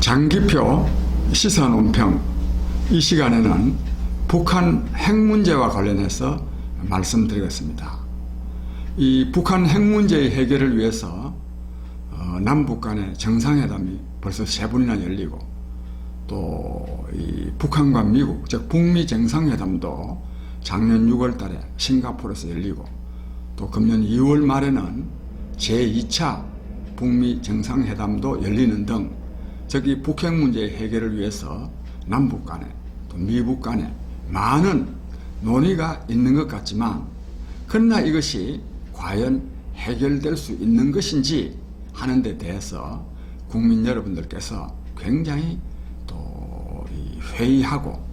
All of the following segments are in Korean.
장기표 시사논평, 이 시간에는 북한 핵 문제와 관련해서 말씀드리겠습니다. 이 북한 핵 문제의 해결을 위해서 남북 간의 정상회담이 벌써 3번이나 열리고, 또 이 북한과 미국, 즉 북미 정상회담도 작년 6월 달에 싱가포르에서 열리고, 또 금년 2월 말에는 제2차 북미 정상회담도 열리는 등, 저기 북핵 문제의 해결을 위해서 남북 간에 또 미국 간에 많은 논의가 있는 것 같지만, 그러나 이것이 과연 해결될 수 있는 것인지 하는 데 대해서 국민 여러분들께서 굉장히 또 회의하고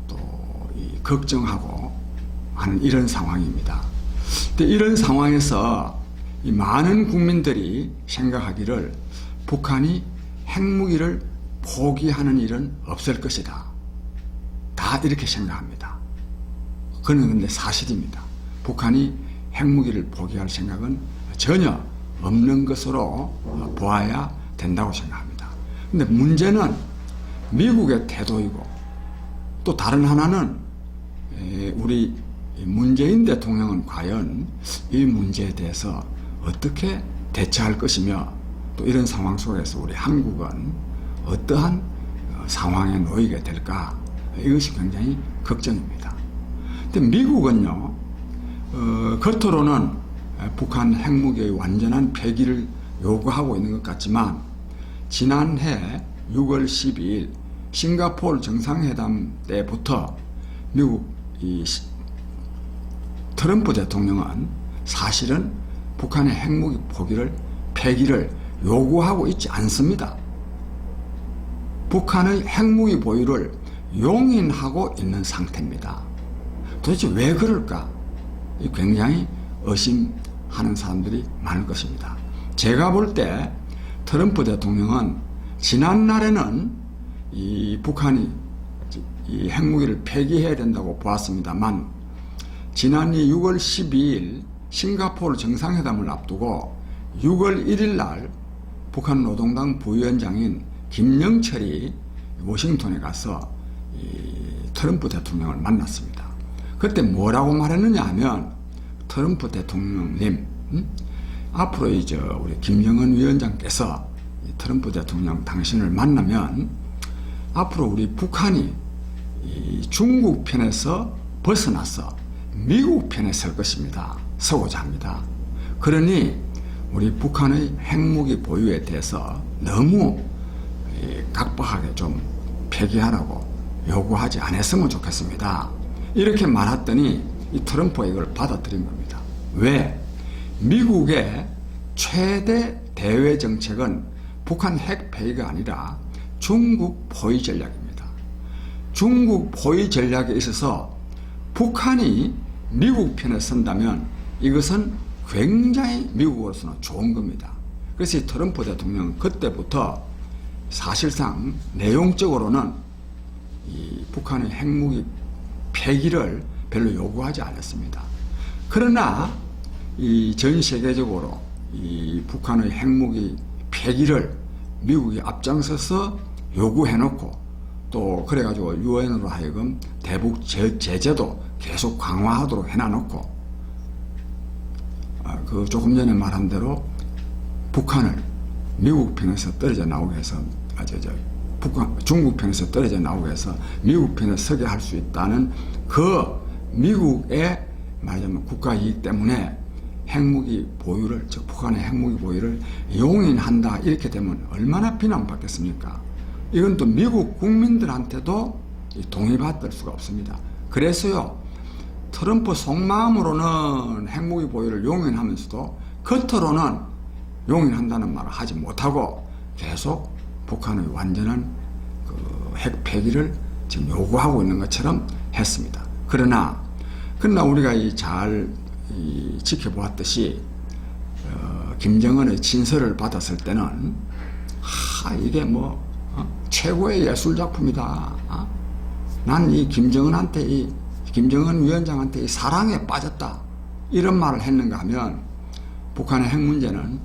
또 걱정하고 하는 이런 상황입니다. 근데 이런 상황에서 이 많은 국민들이 생각하기를 북한이 핵무기를 포기하는 일은 없을 것이다, 다 이렇게 생각합니다. 그건 근데 사실입니다. 북한이 핵무기를 포기할 생각은 전혀 없는 것으로 보아야 된다고 생각합니다. 근데 문제는 미국의 태도이고, 또 다른 하나는 우리 문재인 대통령은 과연 이 문제에 대해서 어떻게 대처할 것이며, 또 이런 상황 속에서 우리 한국은 어떠한 상황에 놓이게 될까, 이것이 굉장히 걱정입니다. 근데 미국은요, 겉으로는 북한 핵무기의 완전한 폐기를 요구하고 있는 것 같지만, 지난해 6월 12일 싱가포르 정상회담 때부터 미국 트럼프 대통령은 사실은 북한의 핵무기 폐기를 요구하고 있지 않습니다. 북한의 핵무기 보유를 용인하고 있는 상태입니다. 도대체 왜 그럴까? 굉장히 의심하는 사람들이 많을 것입니다. 제가 볼 때 트럼프 대통령은 지난날에는 이 북한이 이 핵무기를 폐기해야 된다고 보았습니다만, 지난해 6월 12일 싱가포르 정상회담을 앞두고 6월 1일 날 북한 노동당 부위원장인 김영철이 워싱턴에 가서 트럼프 대통령을 만났습니다. 그때 뭐라고 말했느냐 하면, 트럼프 대통령님, 앞으로 우리 김정은 위원장께서 트럼프 대통령 당신을 만나면 앞으로 우리 북한이 중국 편에서 벗어나서 미국 편에 설 것입니다. 서고자 합니다. 그러니 우리 북한의 핵무기 보유에 대해서 너무 각박하게 좀 폐기하라고 요구하지 않았으면 좋겠습니다. 이렇게 말했더니 이 트럼프가 이걸 받아들인 겁니다. 왜? 미국의 최대 대외 정책은 북한 핵 폐기가 아니라 중국 포위 전략입니다. 중국 포위 전략에 있어서 북한이 미국 편에 선다면 이것은 굉장히 미국으로서는 좋은 겁니다. 그래서 이 트럼프 대통령은 그때부터 사실상 내용적으로는 이 북한의 핵무기 폐기를 별로 요구하지 않았습니다. 그러나 이 전 세계적으로 이 북한의 핵무기 폐기를 미국이 앞장서서 요구해놓고, 또 그래가지고 유엔으로 하여금 대북 제재도 계속 강화하도록 해놔놓고, 그 조금 전에 말한 대로 북한을 미국 편에서 떨어져 나오게 해서, 중국 편에서 떨어져 나오게 해서 미국 편에 서게 할 수 있다는 그 미국의 말하자면 국가 이익 때문에 핵무기 보유를, 즉 북한의 핵무기 보유를 용인한다, 이렇게 되면 얼마나 비난받겠습니까? 이건 또 미국 국민들한테도 동의받을 수가 없습니다. 그래서요, 트럼프 속마음으로는 핵무기 보유를 용인하면서도 겉으로는 용인한다는 말을 하지 못하고 계속 북한의 완전한 핵 폐기를 지금 요구하고 있는 것처럼 했습니다. 그러나 우리가 잘 지켜보았듯이 김정은의 진서를 받았을 때는 이게 최고의 예술작품이다. 난 이 김정은 위원장한테 이 사랑에 빠졌다, 이런 말을 했는가 하면, 북한의 핵 문제는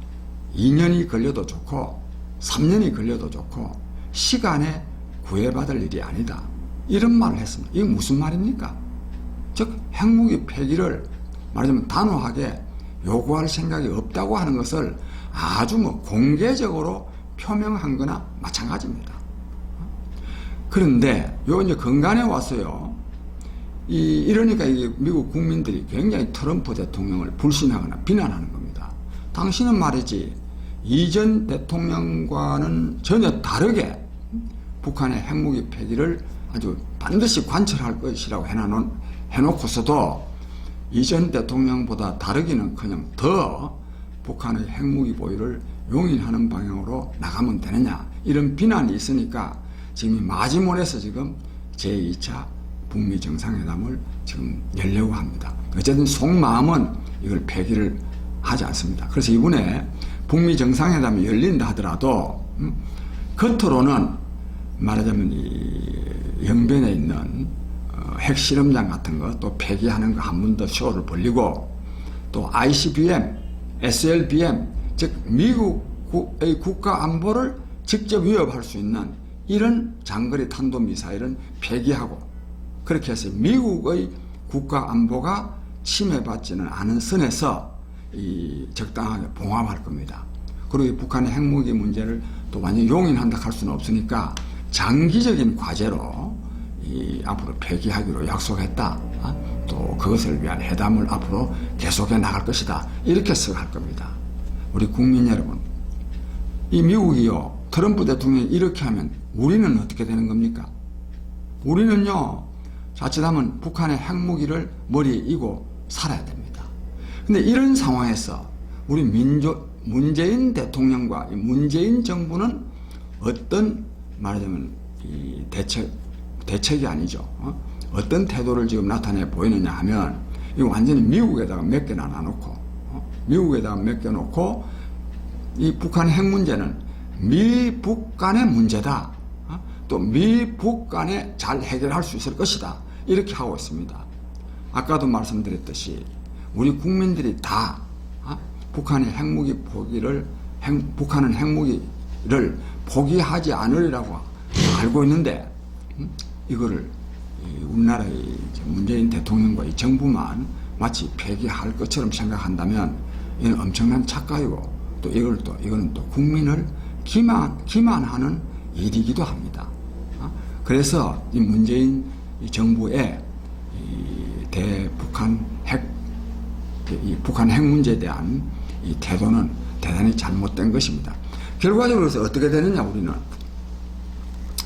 2년이 걸려도 좋고 3년이 걸려도 좋고 시간에 구애받을 일이 아니다. 이런 말을 했습니다. 이게 무슨 말입니까? 즉 핵무기 폐기를 말하자면 단호하게 요구할 생각이 없다고 하는 것을 아주 공개적으로 표명한 거나 마찬가지입니다. 그런데 요 이제 건간에 와서요, 이러니까 이게 미국 국민들이 굉장히 트럼프 대통령을 불신하거나 비난하는 겁니다. 당신은 말이지 이전 대통령과는 전혀 다르게 북한의 핵무기 폐기를 아주 반드시 관철할 것이라고 해놓고서도 이전 대통령보다 다르기는커녕 더 북한의 핵무기 보유를 용인하는 방향으로 나가면 되느냐, 이런 비난이 있으니까 지금 마지못해서 지금 제2차 북미 정상회담을 지금 열려고 합니다. 어쨌든 속마음은 이걸 폐기를 하지 않습니다. 그래서 이번에 북미 정상회담이 열린다 하더라도 겉으로는 말하자면 이 영변에 있는 핵실험장 같은 거 또 폐기하는 거 한 번 더 쇼를 벌리고, 또 ICBM, SLBM, 즉 미국의 국가 안보를 직접 위협할 수 있는 이런 장거리 탄도미사일은 폐기하고, 그렇게 해서 미국의 국가 안보가 침해받지는 않은 선에서 적당하게 봉합할 겁니다. 그리고 북한의 핵무기 문제를 또 완전히 용인한다 할 수는 없으니까 장기적인 과제로 앞으로 폐기하기로 약속했다. 또 그것을 위한 회담을 앞으로 계속해 나갈 것이다. 이렇게 생각할 겁니다. 우리 국민 여러분, 이 미국이요, 트럼프 대통령이 이렇게 하면 우리는 어떻게 되는 겁니까? 우리는요, 자칫하면 북한의 핵무기를 머리에 이고 살아야 됩니다. 근데 이런 상황에서 우리 문재인 대통령과 문재인 정부는 어떤 말하자면 이 대책이 아니죠. 어떤 태도를 지금 나타내 보이느냐 하면, 이거 완전히 미국에다가 몇 개나 놔놓고, 미국에다가 몇 개 놓고, 이 북한 핵 문제는 미북 간의 문제다. 또 미북 간에 잘 해결할 수 있을 것이다. 이렇게 하고 있습니다. 아까도 말씀드렸듯이 우리 국민들이 다 북한의 핵무기 북한은 핵무기를 포기하지 않으리라고 알고 있는데, 이거를 우리나라의 문재인 대통령과 이 정부만 마치 폐기할 것처럼 생각한다면 이는 엄청난 착각이고, 또 이거는 또 국민을 기만하는 일이기도 합니다. 그래서 이 문재인 정부의 북한 핵 문제에 대한 이 태도는 대단히 잘못된 것입니다. 결과적으로 어떻게 되느냐,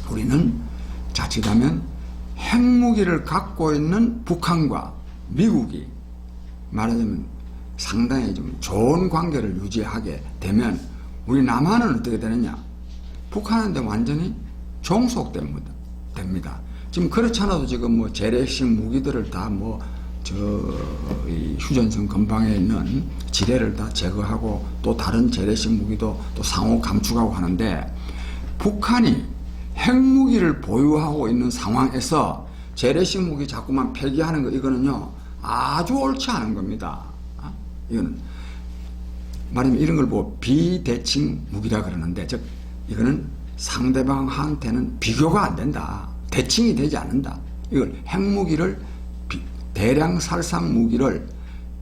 우리는 자칫하면 핵무기를 갖고 있는 북한과 미국이 말하자면 상당히 좀 좋은 관계를 유지하게 되면 우리 남한은 어떻게 되느냐, 북한한테 완전히 종속됩니다. 지금 그렇지 않아도 지금 재래식 무기들을 다 이 휴전선 근방에 있는 지뢰를 다 제거하고 또 다른 재래식 무기도 또 상호 감축하고 하는데, 북한이 핵무기를 보유하고 있는 상황에서 재래식 무기 자꾸만 폐기하는 거, 이거는요 아주 옳지 않은 겁니다. 이거는 말하자면 이런 걸 비대칭 무기라 그러는데, 즉 이거는 상대방한테는 비교가 안 된다. 대칭이 되지 않는다. 이걸 핵무기를 대량 살상 무기를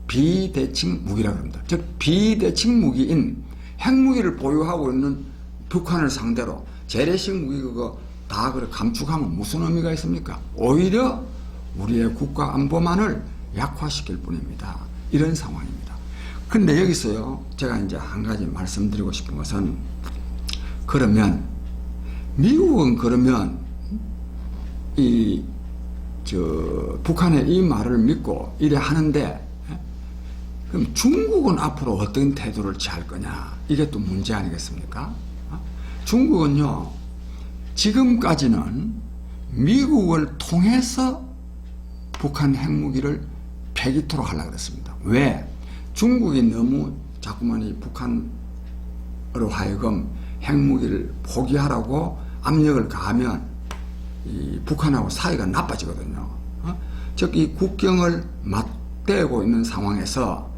비대칭 무기라 그럽니다. 즉 비대칭 무기인 핵무기를 보유하고 있는 북한을 상대로 재래식 무기 그거 다 감축하면 무슨 의미가 있습니까? 오히려 우리의 국가 안보만을 약화시킬 뿐입니다. 이런 상황입니다. 근데 여기서요, 제가 이제 한 가지 말씀드리고 싶은 것은, 그러면 미국은 그러면 북한의 이 말을 믿고 이래 하는데, 그럼 중국은 앞으로 어떤 태도를 취할 거냐, 이게 또 문제 아니겠습니까? 중국은요, 지금까지는 미국을 통해서 북한 핵무기를 폐기토록 하려고 그랬습니다. 왜? 중국이 너무 자꾸만 이 북한으로 하여금 핵무기를 포기하라고 압력을 가하면 이 북한하고 사이가 나빠지거든요. 즉 이 국경을 맞대고 있는 상황에서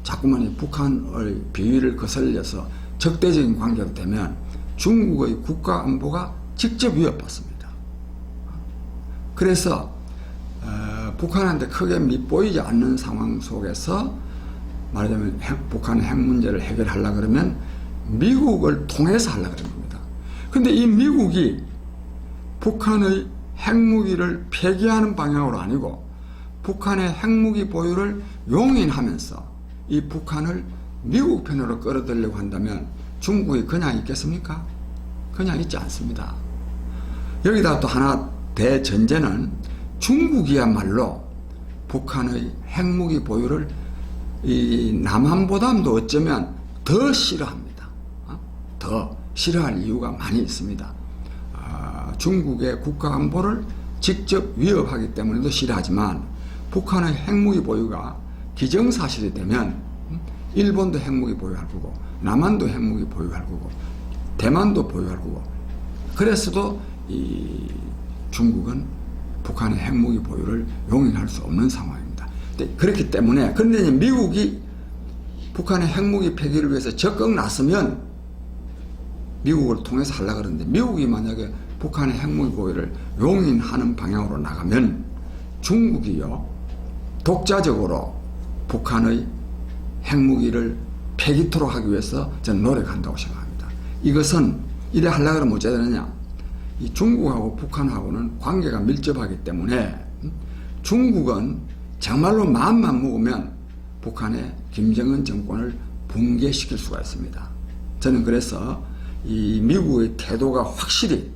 자꾸만 이 북한의 비위를 거슬려서 적대적인 관계가 되면 중국의 국가 안보가 직접 위협받습니다. 그래서 북한한테 크게 밑보이지 않는 상황 속에서 말하자면 북한의 핵 문제를 해결하려고 그러면 미국을 통해서 하려고 그런 겁니다. 근데 이 미국이 북한의 핵무기를 폐기하는 방향으로 아니고 북한의 핵무기 보유를 용인하면서 이 북한을 미국 편으로 끌어들이려고 한다면 중국이 그냥 있겠습니까? 그냥 있지 않습니다. 여기다 또 하나 대전제는 중국이야말로 북한의 핵무기 보유를 이 남한보다도 어쩌면 더 싫어합니다. 더 싫어할 이유가 많이 있습니다. 중국의 국가안보를 직접 위협하기 때문에도 싫어하지만 북한의 핵무기 보유가 기정사실이 되면 일본도 핵무기 보유할 거고 남한도 핵무기 보유할 거고 대만도 보유할 거고 그랬어도 이 중국은 북한의 핵무기 보유를 용인할 수 없는 상황입니다. 그렇기 때문에 그런데 이제 미국이 북한의 핵무기 폐기를 위해서 적극 나서면 미국을 통해서 하려고 그러는데 미국이 만약에 북한의 핵무기 보유를 용인하는 방향으로 나가면 중국이요 독자적으로 북한의 핵무기를 폐기토록 하기 위해서 저는 노력한다고 생각합니다. 이것은 이래 하려고 하면 어찌해야 되느냐, 이 중국하고 북한하고는 관계가 밀접하기 때문에 중국은 정말로 마음만 먹으면 북한의 김정은 정권을 붕괴시킬 수가 있습니다. 저는 그래서 이 미국의 태도가 확실히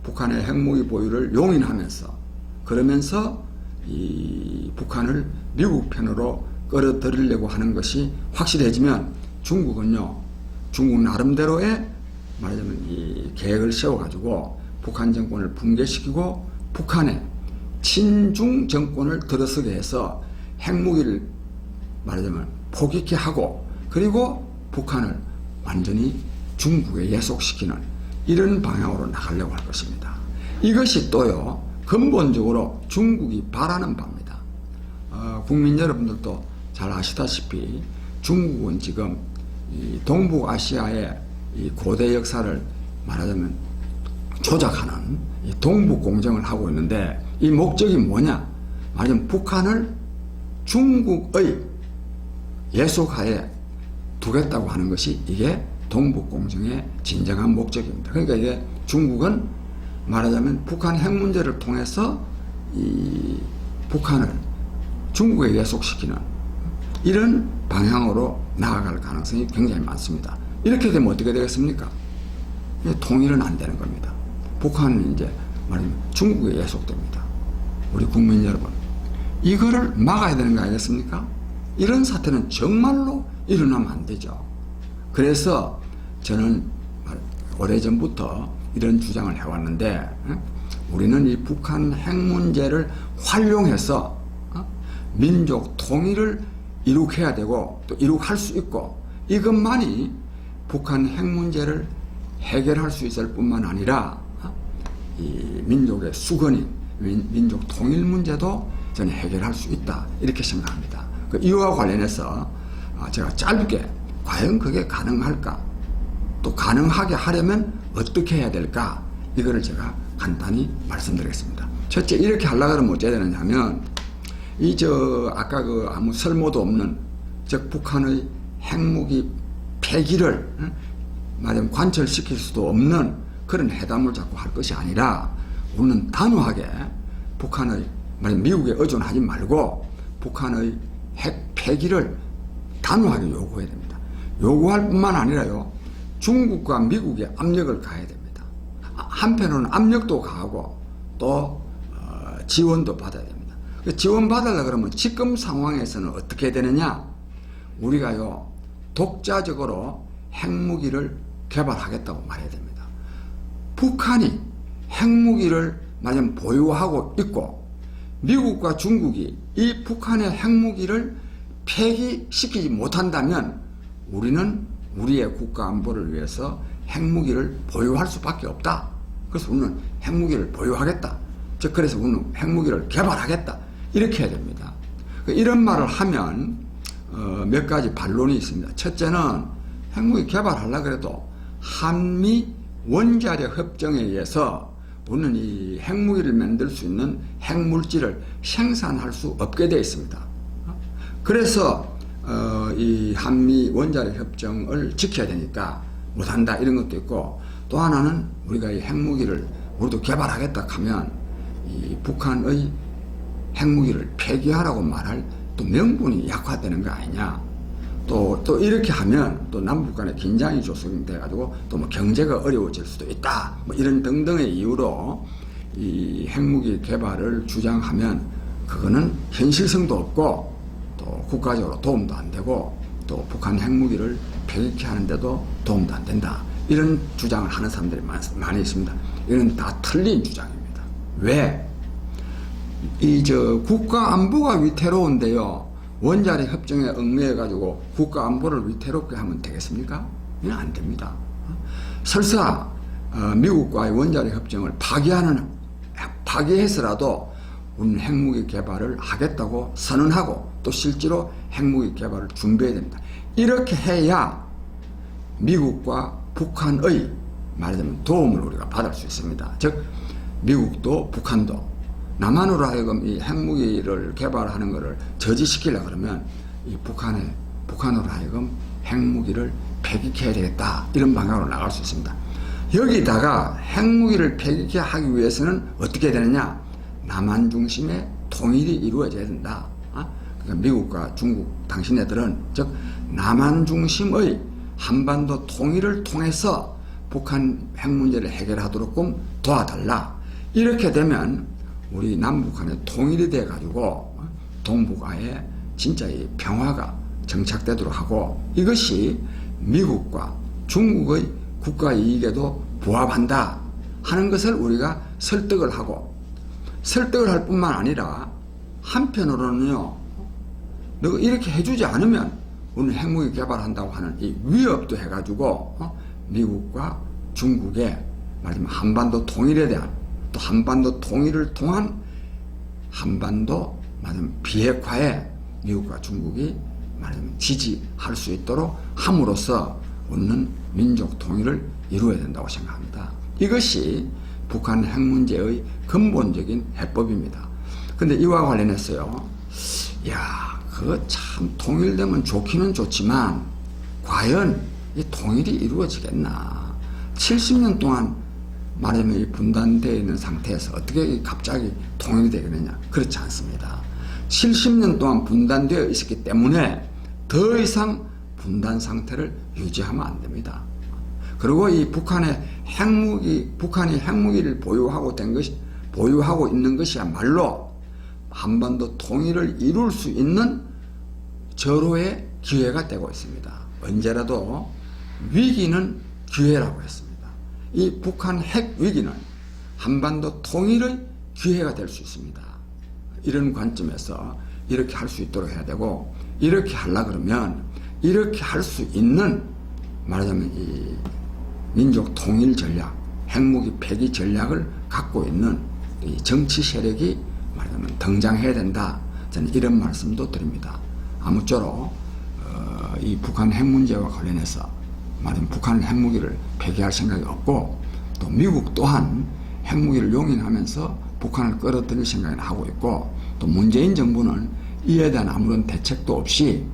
북한의 핵무기 보유를 용인하면서 그러면서 이 북한을 미국 편으로 끌어들이려고 하는 것이 확실해지면 중국은요, 중국 나름대로의 말하자면 이 계획을 세워가지고 북한 정권을 붕괴시키고 북한의 친중 정권을 들어서게 해서 핵무기를 말하자면 포기케 하고 그리고 북한을 완전히 중국에 예속시키는 이런 방향으로 나가려고 할 것입니다. 이것이 또요 근본적으로 중국이 바라는 바입니다. 국민 여러분들도 잘 아시다시피 중국은 지금 이 동북아시아의 이 고대 역사를 말하자면 조작하는 이 동북공정을 하고 있는데 이 목적이 뭐냐? 말하자면 북한을 중국의 예속하에 두겠다고 하는 것이 이게 동북공정의 진정한 목적입니다. 그러니까 이게 중국은 말하자면 북한 핵 문제를 통해서 이 북한을 중국에 예속시키는 이런 방향으로 나아갈 가능성이 굉장히 많습니다. 이렇게 되면 어떻게 되겠습니까? 통일은 안 되는 겁니다. 북한은 이제 말하자면 중국에 예속됩니다. 우리 국민 여러분, 이거를 막아야 되는 거 아니겠습니까? 이런 사태는 정말로 일어나면 안 되죠. 그래서 저는 오래전부터 이런 주장을 해왔는데 우리는 이 북한 핵 문제를 활용해서 민족 통일을 이룩해야 되고 또 이룩할 수 있고 이것만이 북한 핵 문제를 해결할 수 있을 뿐만 아니라 이 민족의 수건인 민족 통일 문제도 저는 해결할 수 있다 이렇게 생각합니다. 그 이유와 관련해서 제가 짧게 과연 그게 가능할까 또 가능하게 하려면 어떻게 해야 될까 이거를 제가 간단히 말씀드리겠습니다. 첫째, 이렇게 하려고 하면 어찌해야 되느냐 하면 아까 그 아무 설모도 없는 즉 북한의 핵무기 폐기를 말하자면 관철시킬 수도 없는 그런 회담을 자꾸 할 것이 아니라 우리는 단호하게 북한의 말하자면 미국에 의존하지 말고 북한의 핵 폐기를 단호하게 요구해야 됩니다. 요구할 뿐만 아니라요 중국과 미국에 압력을 가해야 됩니다. 한편으로는 압력도 가하고 또 지원도 받아야 됩니다. 지원 받으려고 그러면 지금 상황에서는 어떻게 되느냐, 우리가요 독자적으로 핵무기를 개발하겠다고 말해야 됩니다. 북한이 핵무기를 말하자면 보유하고 있고 미국과 중국이 이 북한의 핵무기를 폐기시키지 못한다면 우리는 우리의 국가 안보를 위해서 핵무기를 보유할 수밖에 없다. 그래서 우리는 핵무기를 보유하겠다. 즉 그래서 우리는 핵무기를 개발하겠다. 이렇게 해야 됩니다. 이런 말을 하면 몇 가지 반론이 있습니다. 첫째는 핵무기 개발하려고 해도 한미 원자력 협정에 의해서 우리는 이 핵무기를 만들 수 있는 핵물질을 생산할 수 없게 되어 있습니다. 그래서 이 한미 원자력 협정을 지켜야 되니까 못한다 이런 것도 있고, 또 하나는 우리가 이 핵무기를 우리도 개발하겠다 하면 이 북한의 핵무기를 폐기하라고 말할 또 명분이 약화되는 거 아니냐. 또 이렇게 하면 또 남북 간의 긴장이 조성돼 가지고 또 뭐 경제가 어려워질 수도 있다. 뭐 이런 등등의 이유로 이 핵무기 개발을 주장하면 그거는 현실성도 없고 또 국가적으로 도움도 안 되고 또 북한 핵무기를 폐기케 하는데도 도움도 안 된다. 이런 주장을 하는 사람들이 많이 있습니다. 이건 다 틀린 주장입니다. 왜? 국가 안보가 위태로운데요. 원자력 협정에 얽매여 가지고 국가 안보를 위태롭게 하면 되겠습니까? 이건 안 됩니다. 설사 미국과의 원자력 협정을 파기해서라도 우리는 핵무기 개발을 하겠다고 선언하고 또 실제로 핵무기 개발을 준비해야 됩니다. 이렇게 해야 미국과 북한의 말하자면 도움을 우리가 받을 수 있습니다. 즉 미국도 북한도 남한으로 하여금 이 핵무기를 개발하는 것을 저지시키려고 그러면 이 북한으로 하여금 핵무기를 폐기해야 되겠다. 이런 방향으로 나갈 수 있습니다. 여기다가 핵무기를 폐기하기 위해서는 어떻게 되느냐? 남한 중심의 통일이 이루어져야 된다. 그러니까 미국과 중국 당신네들은 즉 남한 중심의 한반도 통일을 통해서 북한 핵 문제를 해결하도록 도와달라. 이렇게 되면 우리 남북한의 통일이 돼 가지고 동북아에 진짜 이 평화가 정착되도록 하고, 이것이 미국과 중국의 국가 이익에도 부합한다 하는 것을 우리가 설득을 할 뿐만 아니라 한편으로는요, 너가 이렇게 해주지 않으면 우리는 핵무기 개발한다고 하는 이 위협도 해가지고 미국과 중국의 말하자면 한반도 통일에 대한 또 한반도 통일을 통한 한반도 말하자면 비핵화에 미국과 중국이 말하자면 지지할 수 있도록 함으로써 우리는 민족 통일을 이루어야 된다고 생각합니다. 이것이 북한 핵 문제의 근본적인 해법입니다. 근데 이와 관련해서요, 그거 참 통일되면 좋기는 좋지만 과연 이 통일이 이루어지겠나? 70년 동안 말하자면 이 분단되어 있는 상태에서 어떻게 갑자기 통일이 되겠느냐? 그렇지 않습니다. 70년 동안 분단되어 있었기 때문에 더 이상 분단 상태를 유지하면 안 됩니다. 그리고 이 북한이 핵무기를 보유하고 있는 것이야말로 한반도 통일을 이룰 수 있는 절호의 기회가 되고 있습니다. 언제라도 위기는 기회라고 했습니다. 이 북한 핵 위기는 한반도 통일의 기회가 될 수 있습니다. 이런 관점에서 이렇게 할 수 있도록 해야 되고, 이렇게 하려 그러면 이렇게 할 수 있는 말하자면 이 민족 통일 전략, 핵무기 폐기 전략을 갖고 있는 이 정치 세력이 말하자면 등장해야 된다. 저는 이런 말씀도 드립니다. 아무쪼록 이 북한 핵 문제와 관련해서 말하자면 북한 핵무기를 폐기할 생각이 없고, 또 미국 또한 핵무기를 용인하면서 북한을 끌어들일 생각을 하고 있고, 또 문재인 정부는 이에 대한 아무런 대책도 없이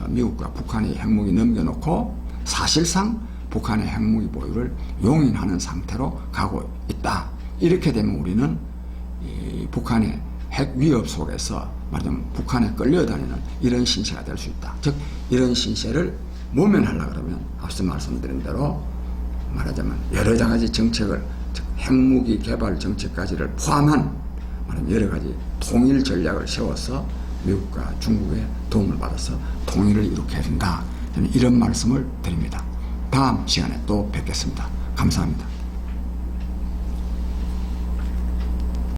미국과 북한의 핵무기 넘겨놓고 사실상 북한의 핵무기 보유를 용인하는 상태로 가고 있다. 이렇게 되면 우리는 이 북한의 핵 위협 속에서 말하자면 북한에 끌려다니는 이런 신세가 될 수 있다. 즉 이런 신세를 모면하려고 그러면 앞서 말씀드린 대로 말하자면 여러 가지 정책을, 즉 핵무기 개발 정책까지를 포함한 말하자면 여러 가지 통일 전략을 세워서 미국과 중국의 도움을 받아서 통일을 이룩해야 된다. 저는 이런 말씀을 드립니다. 다음 시간에 또 뵙겠습니다. 감사합니다.